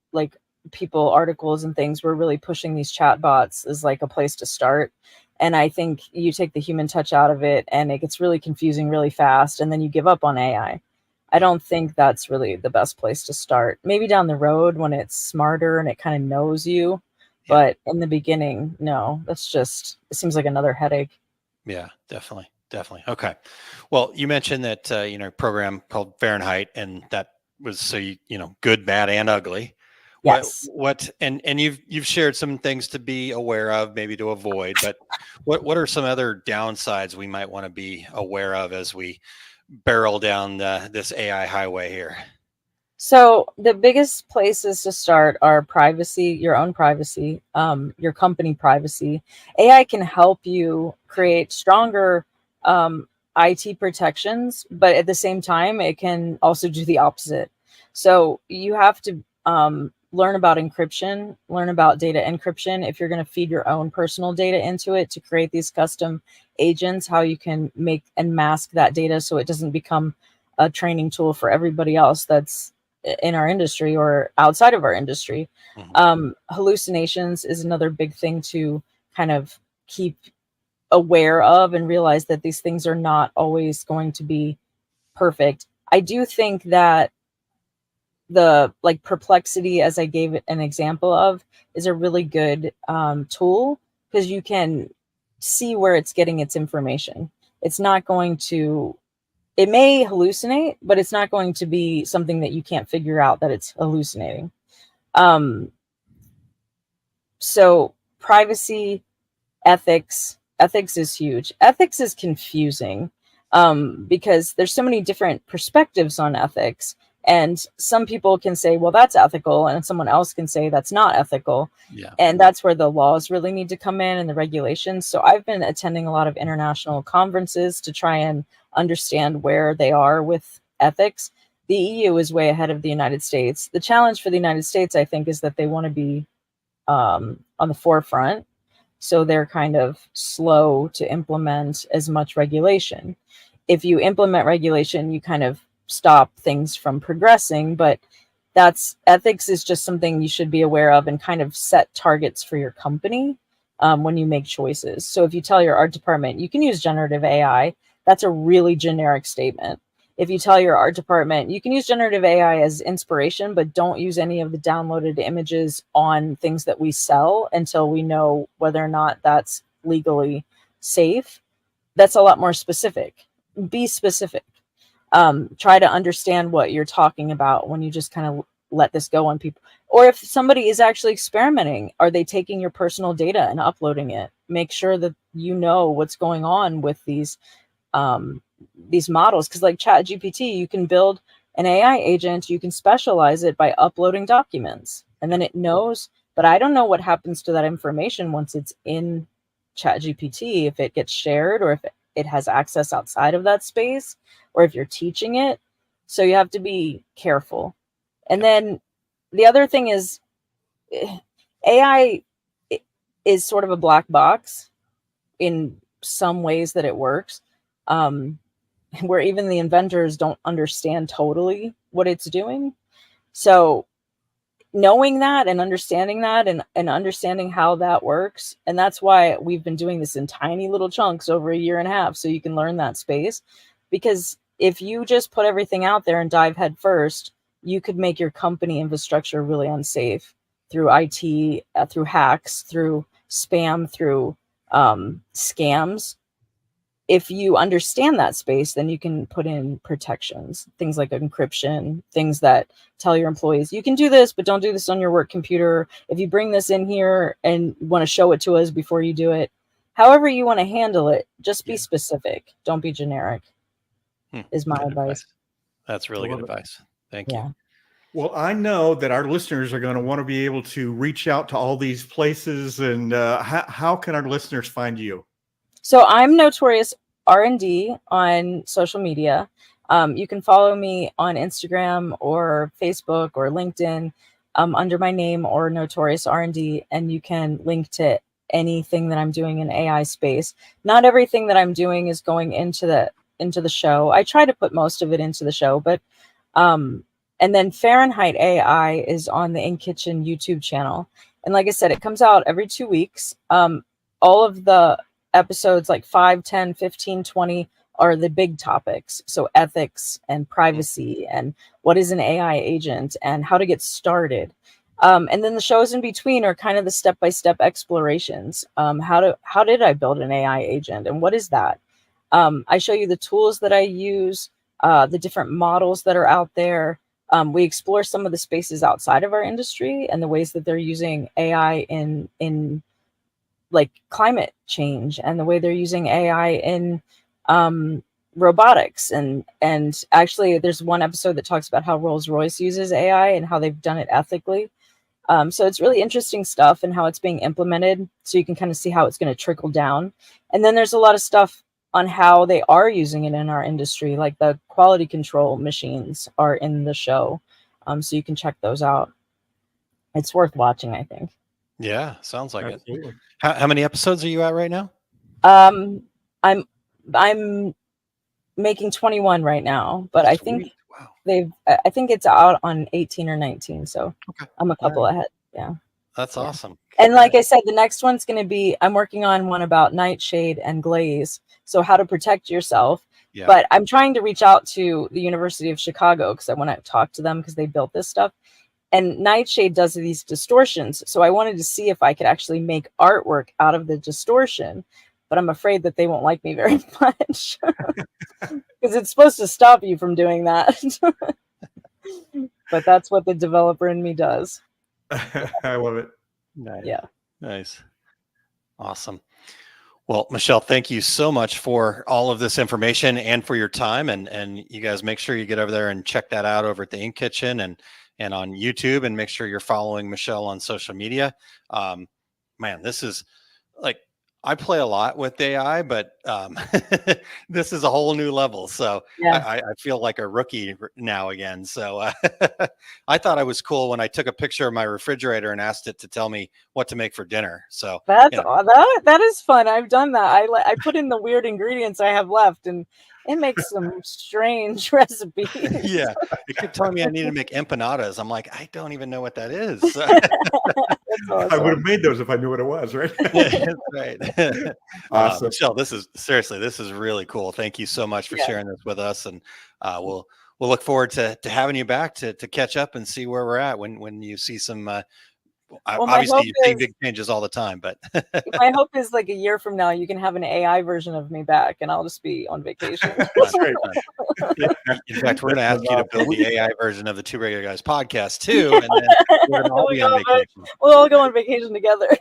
People articles and things were really pushing these chatbots as like a place to start. And I think you take the human touch out of it and it gets really confusing really fast, and then you give up on AI. I don't think that's really the best place to start. Maybe down the road when it's smarter and it kind of knows you, But in the beginning, no, it seems like another headache. Yeah, definitely. Okay. Well, you mentioned that, program called Fahrenheit, and that was, so good, bad, and ugly. Yes. And you've shared some things to be aware of, maybe to avoid, but what are some other downsides we might want to be aware of as we barrel down this AI highway here? So the biggest places to start are privacy, your own privacy, your company privacy. AI can help you create stronger IT protections, but at the same time, it can also do the opposite. So you have to learn about encryption, learn about data encryption. If you're going to feed your own personal data into it to create these custom agents, how you can make and mask that data so it doesn't become a training tool for everybody else that's in our industry or outside of our industry. Hallucinations is another big thing to kind of keep aware of and realize that these things are not always going to be perfect. I do think that the Perplexity, as I gave it an example of, is a really good tool, because you can see where it's getting its information. It's not going to, it may hallucinate, but it's not going to be something that you can't figure out that it's hallucinating. So privacy, ethics is huge. Ethics is confusing because there's so many different perspectives on ethics. And some people can say, well, that's ethical, and someone else can say that's not ethical. Yeah. And that's where the laws really need to come in and the regulations. So I've been attending a lot of international conferences to try and understand where they are with ethics. The EU is way ahead of the United States. The challenge for the United States, I think, is that they want to be on the forefront. So they're kind of slow to implement as much regulation. If you implement regulation, you kind of stop things from progressing, but ethics is just something you should be aware of and kind of set targets for your company when you make choices. So if you tell your art department, you can use generative AI, that's a really generic statement. If you tell your art department, you can use generative AI as inspiration, but don't use any of the downloaded images on things that we sell until we know whether or not that's legally safe, that's a lot more specific. Be specific. Try to understand what you're talking about when you just kind of let this go on people. Or if somebody is actually experimenting, are they taking your personal data and uploading it? Make sure that you know what's going on with these models, because like ChatGPT, you can build an AI agent, you can specialize it by uploading documents, and then it knows, but I don't know what happens to that information once it's in ChatGPT, if it gets shared or if it has access outside of that space, or if you're teaching it. So you have to be careful. And then the other thing is AI is sort of a black box in some ways that it works, where even the inventors don't understand totally what it's doing. So knowing that and understanding that and understanding how that works. And that's why we've been doing this in tiny little chunks over a year and a half, so you can learn that space. Because if you just put everything out there and dive head first, you could make your company infrastructure really unsafe through IT, through hacks, through spam, through scams. If you understand that space, then you can put in protections, things like encryption, things that tell your employees, you can do this, but don't do this on your work computer. If you bring this in here and want to show it to us before you do it, however you want to handle it, just be specific. Don't be generic, is my advice. That's really good advice. Thank you. Well, I know that our listeners are going to want to be able to reach out to all these places. And how can our listeners find you? So I'm Notorious R&D on social media. You can follow me on Instagram or Facebook or LinkedIn under my name or Notorious R&D, and you can link to anything that I'm doing in AI space. Not everything that I'm doing is going into the show. I try to put most of it into the show, but and then Fahrenheit AI is on the In Kitchen YouTube channel. And like I said, it comes out every 2 weeks. All of the episodes like 5, 10, 15, 20 are the big topics. So ethics and privacy and what is an AI agent and how to get started. And then the shows in between are kind of the step-by-step explorations. How did I build an AI agent, and what is that? I show you the tools that I use, the different models that are out there. We explore some of the spaces outside of our industry and the ways that they're using AI in like climate change, and the way they're using AI in robotics. And actually, there's one episode that talks about how Rolls-Royce uses AI and how they've done it ethically. So it's really interesting stuff and how it's being implemented. So you can kind of see how it's going to trickle down. And then there's a lot of stuff on how they are using it in our industry, like the quality control machines are in the show. So you can check those out. It's worth watching, I think. Yeah, sounds like Absolutely. it. How many episodes are you at right now? I'm making 21 right now, but I think wow. I think it's out on 18 or 19. So Okay. I'm a couple ahead. Yeah. That's awesome. And like I said, the next one's going to be, I'm working on one about nightshade and glaze. So how to protect yourself. Yeah. But I'm trying to reach out to the University of Chicago because I want to talk to them because they built this stuff. And nightshade does these distortions. So I wanted to see if I could actually make artwork out of the distortion. But I'm afraid that they won't like me very much because it's supposed to stop you from doing that. But that's what the developer in me does. I love it. Nice. Yeah. Nice. Awesome. Well, Michelle, thank you so much for all of this information and for your time. And you guys make sure you get over there and check that out over at the Ink Kitchen and on YouTube, and make sure you're following Michelle on social media. Man, this is like, I play a lot with AI, but this is a whole new level. So yeah. I feel like a rookie now again. So I thought I was cool when I took a picture of my refrigerator and asked it to tell me what to make for dinner. So that's that is fun. I've done that. I put in the weird ingredients I have left, and it makes some strange recipes. Yeah, it kept telling me I needed to make empanadas. I'm like, I don't even know what that is. Awesome. I would have made those if I knew what it was, right? That's right. Awesome. Michelle, this is really cool. Thank you so much for sharing this with us, and we'll look forward to having you back to catch up and see where we're at when you see some. Obviously, you see big changes all the time, but my hope is like a year from now, you can have an AI version of me back, and I'll just be on vacation. That's great. In fact, we're going to ask you to build the AI version of the Two Regular Guys podcast too, and then we're going to all be on vacation. We'll all go on vacation together.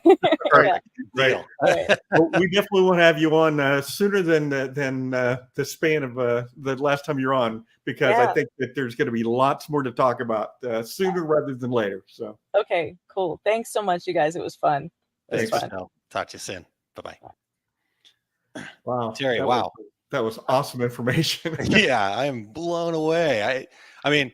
Right. Yeah. Right. Well, we definitely want to have you on sooner than the span of the last time you're on, because I think that there's going to be lots more to talk about sooner rather than later. So. Okay, cool. Thanks so much, you guys. It was fun. Thanks. Talk to you soon. Bye-bye. Wow. Terry, that was awesome information. Yeah, I am blown away. I mean,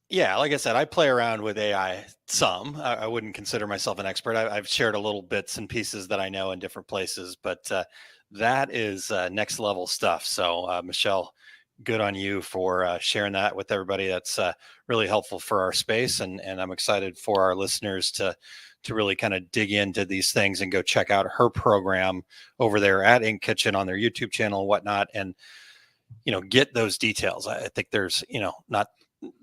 yeah, like I said, I play around with AI some. I wouldn't consider myself an expert. I've shared a little bits and pieces that I know in different places, but that is next level stuff. So, Michelle, good on you for sharing that with everybody. That's really helpful for our space, and I'm excited for our listeners to really kind of dig into these things and go check out her program over there at Ink Kitchen on their YouTube channel and whatnot, and get those details. I think there's not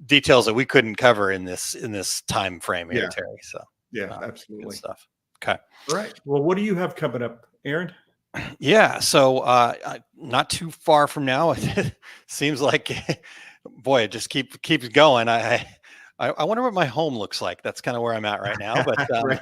details that we couldn't cover in this time frame here, Terry. So yeah, absolutely. Good stuff. Okay. All right. Well, what do you have coming up, Aaron? Yeah. So not too far from now, it seems like, boy, it just keeps going. I wonder what my home looks like. That's kind of where I'm at right now, but I'm going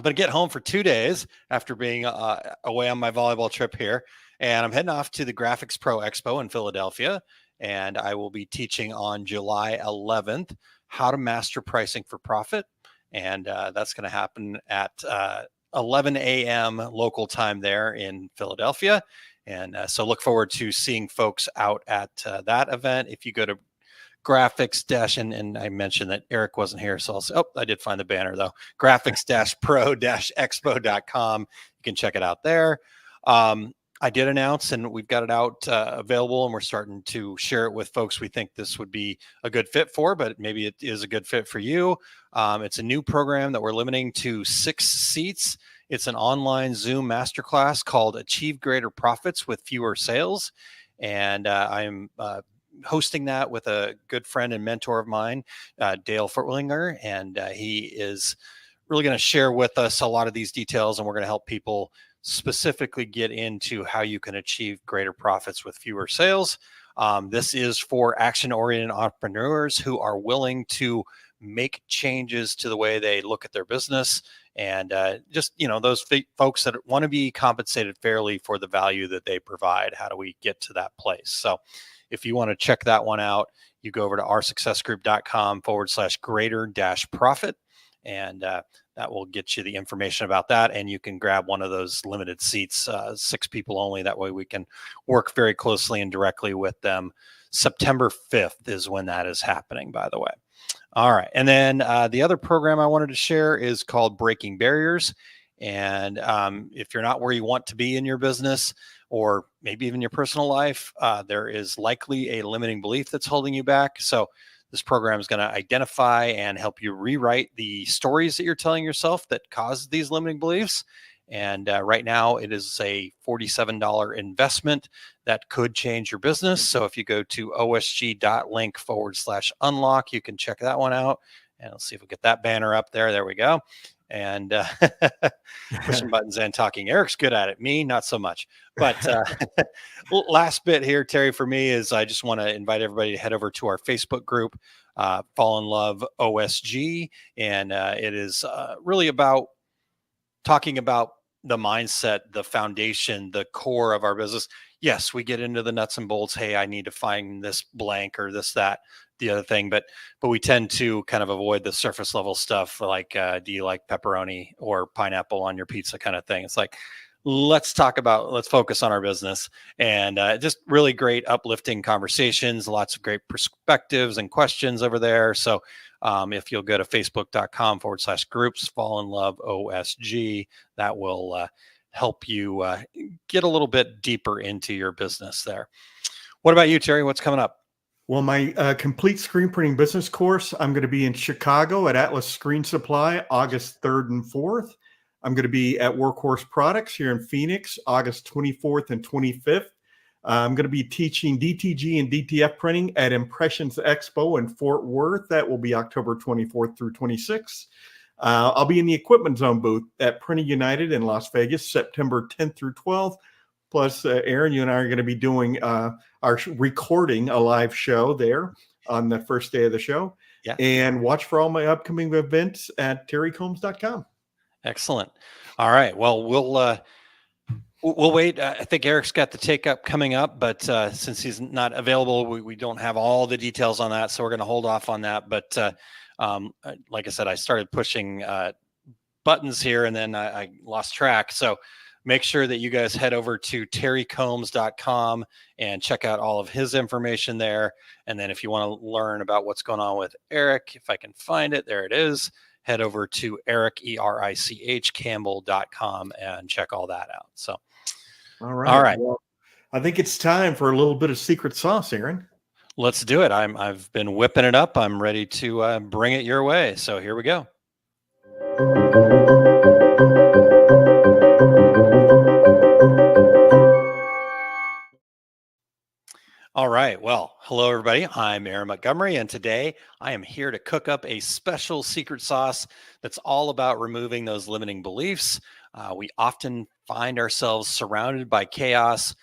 to get home for 2 days after being away on my volleyball trip here. And I'm heading off to the Graphics Pro Expo in Philadelphia. And I will be teaching on July 11th, how to master pricing for profit. And that's going to happen at 11 a.m. local time there in Philadelphia. And so look forward to seeing folks out at that event. If you go to graphics and I mentioned that Eric wasn't here, so I'll say, I did find the banner though, graphics-pro-expo.com. You can check it out there. I did announce, and we've got it out available, and we're starting to share it with folks we think this would be a good fit for, but maybe it is a good fit for you. It's a new program that we're limiting to 6 seats. It's an online Zoom masterclass called Achieve Greater Profits with Fewer Sales. And I'm hosting that with a good friend and mentor of mine, Dale Furtwillinger, and he is really going to share with us a lot of these details, and we're going to help people specifically get into how you can achieve greater profits with fewer sales. This is for action-oriented entrepreneurs who are willing to make changes to the way they look at their business, and just, those folks that want to be compensated fairly for the value that they provide. How do we get to that place? So if you want to check that one out, you go over to oursuccessgroup.com/greater-profit, and that will get you the information about that. And you can grab one of those limited seats, 6 people only. That way we can work very closely and directly with them. September 5th is when that is happening, by the way. All right. And then the other program I wanted to share is called Breaking Barriers. And if you're not where you want to be in your business, or maybe even your personal life, there is likely a limiting belief that's holding you back. So this program is going to identify and help you rewrite the stories that you're telling yourself that cause these limiting beliefs. And right now it is a $47 investment that could change your business. So if you go to osg.link/unlock, you can check that one out. And let's see if we get that banner up there. There we go. And pushing buttons and talking. Eric's good at it. Me, not so much. But last bit here, Terry, for me is I just want to invite everybody to head over to our Facebook group, Fall in Love OSG. And it is really about talking about the mindset, the foundation, the core of our business. Yes, we get into the nuts and bolts. Hey, I need to find this blank or this, that, the other thing, but we tend to kind of avoid the surface level stuff, like do you like pepperoni or pineapple on your pizza kind of thing. It's like, let's focus on our business, and just really great uplifting conversations, lots of great perspectives and questions over there. So if you'll go to facebook.com/groups Fall in Love OSG, that will help you get a little bit deeper into your business there. What about you, Terry? What's coming up? Well, my complete screen printing business course, I'm going to be in Chicago at Atlas Screen Supply, August 3rd and 4th. I'm going to be at Workhorse Products here in Phoenix, August 24th and 25th. I'm going to be teaching DTG and DTF printing at Impressions Expo in Fort Worth. That will be October 24th through 26th. I'll be in the Equipment Zone booth at Printing United in Las Vegas, September 10th through 12th. Plus, Aaron, you and I are going to be doing recording a live show there on the first day of the show. Yeah. And watch for all my upcoming events at terrycombs.com. Excellent. All right. Well, we'll wait. I think Eric's got the take up coming up, but since he's not available, we don't have all the details on that. So we're going to hold off on that. But like I said, I started pushing buttons here and then I lost track. So make sure that you guys head over to terrycombs.com and check out all of his information there. And then if you want to learn about what's going on with Eric, if I can find it, there it is. Head over to Eric, ERICH, Campbell.com and check all that out. So, all right. Well, I think it's time for a little bit of secret sauce, Aaron. Let's do it. I've been whipping it up. I'm ready to bring it your way. So here we go. All right. Well, hello, everybody. I'm Aaron Montgomery, and today I am here to cook up a special secret sauce that's all about removing those limiting beliefs. We often find ourselves surrounded by chaos,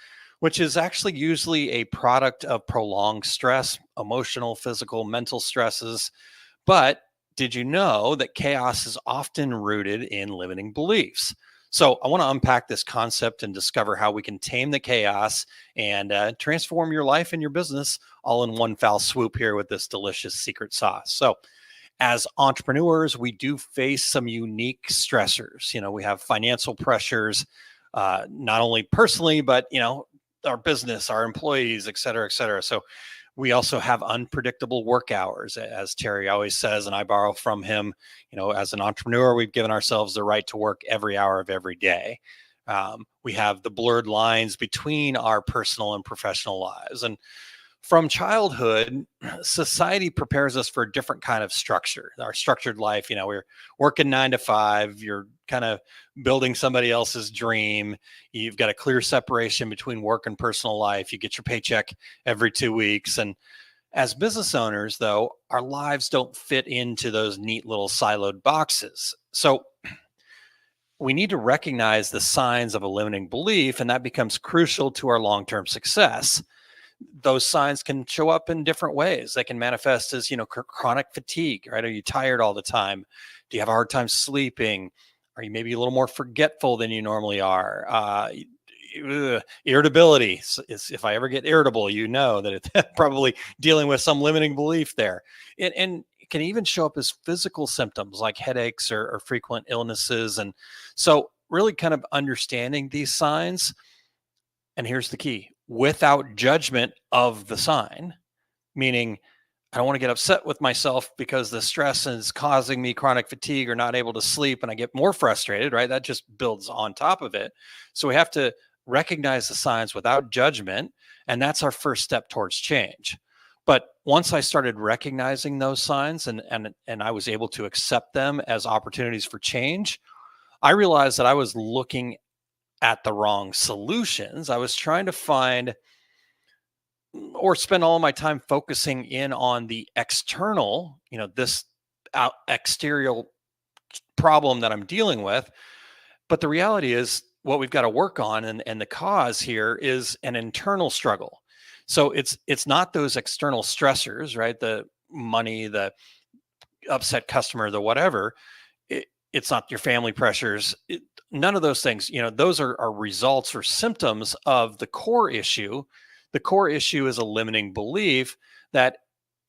which is actually usually a product of prolonged stress, emotional, physical, mental stresses. But did you know that chaos is often rooted in limiting beliefs? So I want to unpack this concept and discover how we can tame the chaos and transform your life and your business all in one foul swoop here with this delicious secret sauce. So as entrepreneurs, we do face some unique stressors. We have financial pressures, not only personally, but, our business, our employees, et cetera, et cetera. So we also have unpredictable work hours, as Terry always says, and I borrow from him. As an entrepreneur, we've given ourselves the right to work every hour of every day. We have the blurred lines between our personal and professional lives. And from childhood, society prepares us for a different kind of structure. Our structured life, we're working 9 to 5, you're kind of building somebody else's dream. You've got a clear separation between work and personal life. You get your paycheck every 2 weeks. And as business owners, though, our lives don't fit into those neat little siloed boxes. So we need to recognize the signs of a limiting belief, and that becomes crucial to our long-term success. Those signs can show up in different ways. They can manifest as, chronic fatigue, right? Are you tired all the time? Do you have a hard time sleeping? Are you maybe a little more forgetful than you normally are? Irritability. If I ever get irritable, that it's probably dealing with some limiting belief there. And it can even show up as physical symptoms like headaches or frequent illnesses. And so really kind of understanding these signs. And here's the key: without judgment of the sign, meaning I don't want to get upset with myself because the stress is causing me chronic fatigue or not able to sleep, and I get more frustrated, right? That just builds on top of it. So we have to recognize the signs without judgment, and that's our first step towards change. But once I started recognizing those signs and I was able to accept them as opportunities for change, I realized that I was looking at the wrong solutions. I was trying to find or spend all of my time focusing in on the external, this exterior problem that I'm dealing with. But the reality is what we've got to work on, and the cause here is an internal struggle. So it's not those external stressors, right? The money, the upset customer, the whatever. It's not your family pressures. None of those things, those are results or symptoms of the core issue. The core issue is a limiting belief that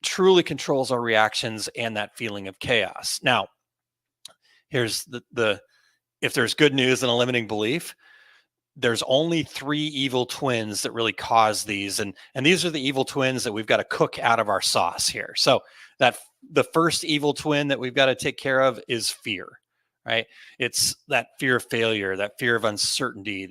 truly controls our reactions and that feeling of chaos. Now, here's the if there's good news in a limiting belief, there's only 3 evil twins that really cause these. And these are the evil twins that we've got to cook out of our sauce here. So that the first evil twin that we've got to take care of is fear, right? It's that fear of failure, that fear of uncertainty.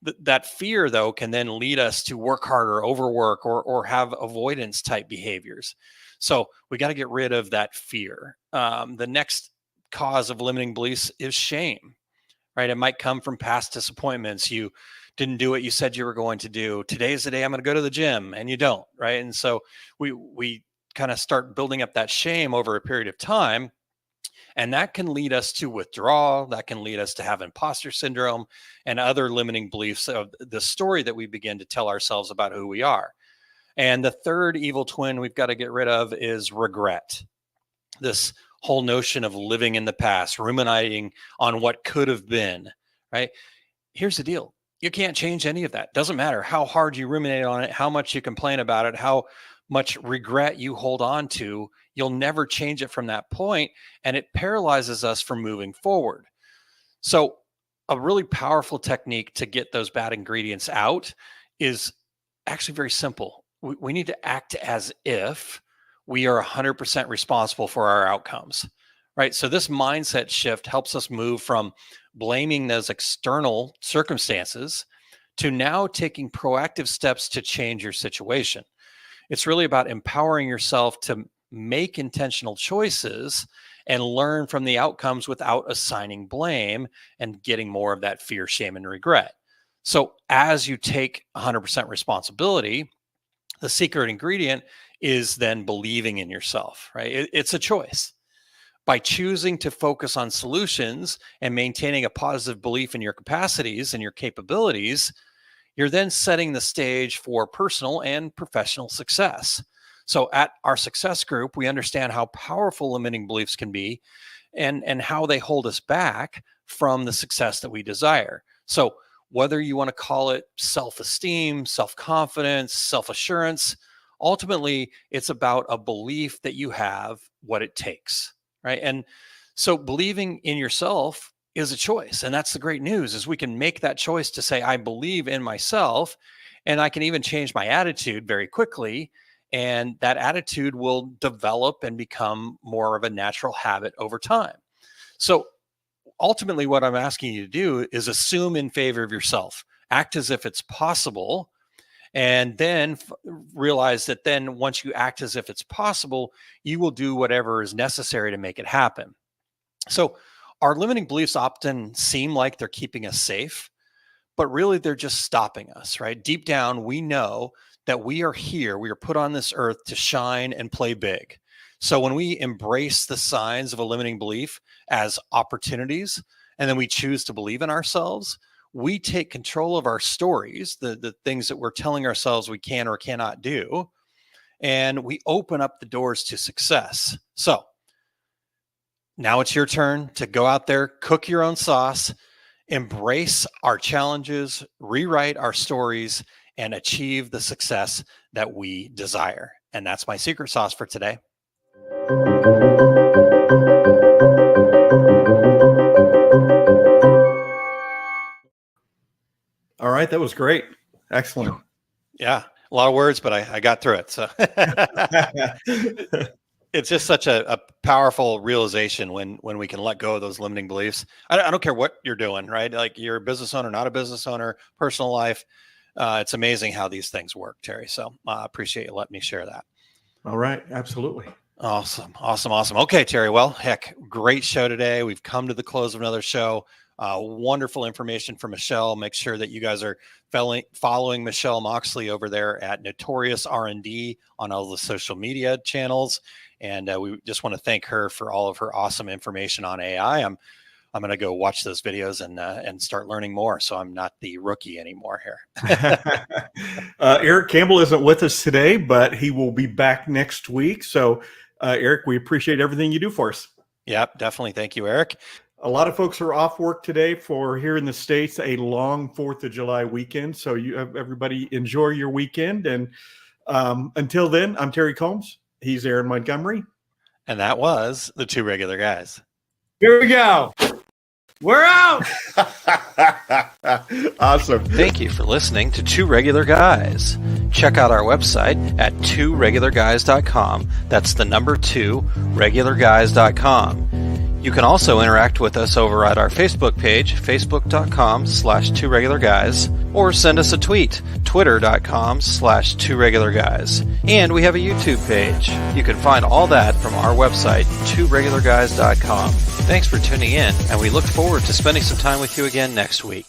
That fear, though, can then lead us to work harder, overwork, or have avoidance type behaviors. So we got to get rid of that fear. The next cause of limiting beliefs is shame, right? It might come from past disappointments. You didn't do what you said you were going to do. Today's the day I'm going to go to the gym, and you don't, right? And so we kind of start building up that shame over a period of time. And that can lead us to withdrawal. That can lead us to have imposter syndrome and other limiting beliefs of the story that we begin to tell ourselves about who we are. And the third evil twin we've got to get rid of is regret. This whole notion of living in the past, ruminating on what could have been, right? Here's the deal. You can't change any of that. Doesn't matter how hard you ruminate on it, how much you complain about it, how much regret you hold on to. You'll never change it from that point, and it paralyzes us from moving forward. So a really powerful technique to get those bad ingredients out is actually very simple. We need to act as if we are 100% responsible for our outcomes, right? So this mindset shift helps us move from blaming those external circumstances to now taking proactive steps to change your situation. It's really about empowering yourself to make intentional choices and learn from the outcomes without assigning blame and getting more of that fear, shame, and regret. So as you take 100% responsibility, the secret ingredient is then believing in yourself, right? It's a choice. By choosing to focus on solutions and maintaining a positive belief in your capacities and your capabilities, you're then setting the stage for personal and professional success. So at our success group, we understand how powerful limiting beliefs can be and how they hold us back from the success that we desire. So whether you want to call it self-esteem, self-confidence, self-assurance, ultimately it's about a belief that you have what it takes, right? And so believing in yourself is a choice. And that's the great news, is we can make that choice to say, I believe in myself, and I can even change my attitude very quickly. And that attitude will develop and become more of a natural habit over time. So ultimately, what I'm asking you to do is assume in favor of yourself, act as if it's possible, and then realize that then once you act as if it's possible, you will do whatever is necessary to make it happen. So Our limiting beliefs often seem like they're keeping us safe, but really they're just stopping us, right? Deep down, we know that we are here, we are put on this earth to shine and play big. So when we embrace the signs of a limiting belief as opportunities, and then we choose to believe in ourselves, we take control of our stories, the things that we're telling ourselves we can or cannot do, and we open up the doors to success. So now it's your turn to go out there, cook your own sauce, embrace our challenges, rewrite our stories, and achieve the success that we desire. And that's my secret sauce for today. All right, that was great. Excellent. Yeah, a lot of words, but I got through it. So it's just such a powerful realization when we can let go of those limiting beliefs. I don't care what you're doing, right? Like you're a business owner, not a business owner, personal life. It's amazing how these things work, Terry. So I appreciate you letting me share that. All right, absolutely. Awesome. Okay, Terry. Well, heck, great show today. We've come to the close of another show. Wonderful information from Michelle. Make sure that you guys are following Michelle Moxley over there at Notorious R&D on all the social media channels. And we just want to thank her for all of her awesome information on AI. I'm going to go watch those videos and start learning more, so I'm not the rookie anymore here. Eric Campbell isn't with us today, but he will be back next week. So, Eric, we appreciate everything you do for us. Yep, definitely. Thank you, Eric. A lot of folks are off work today for here in the States, a long 4th of July weekend. So everybody enjoy your weekend. And until then, I'm Terry Combs. He's Aaron Montgomery. And that was the Two Regular Guys. Here we go. We're out. Awesome. Thank you for listening to Two Regular Guys. Check out our website at tworegularguys.com. That's the number 2, regularguys.com. You can also interact with us over at our Facebook page, facebook.com/tworegularguys, or send us a tweet, twitter.com/tworegularguys. And we have a YouTube page. You can find all that from our website, tworegularguys.com. Thanks for tuning in, and we look forward to spending some time with you again next week.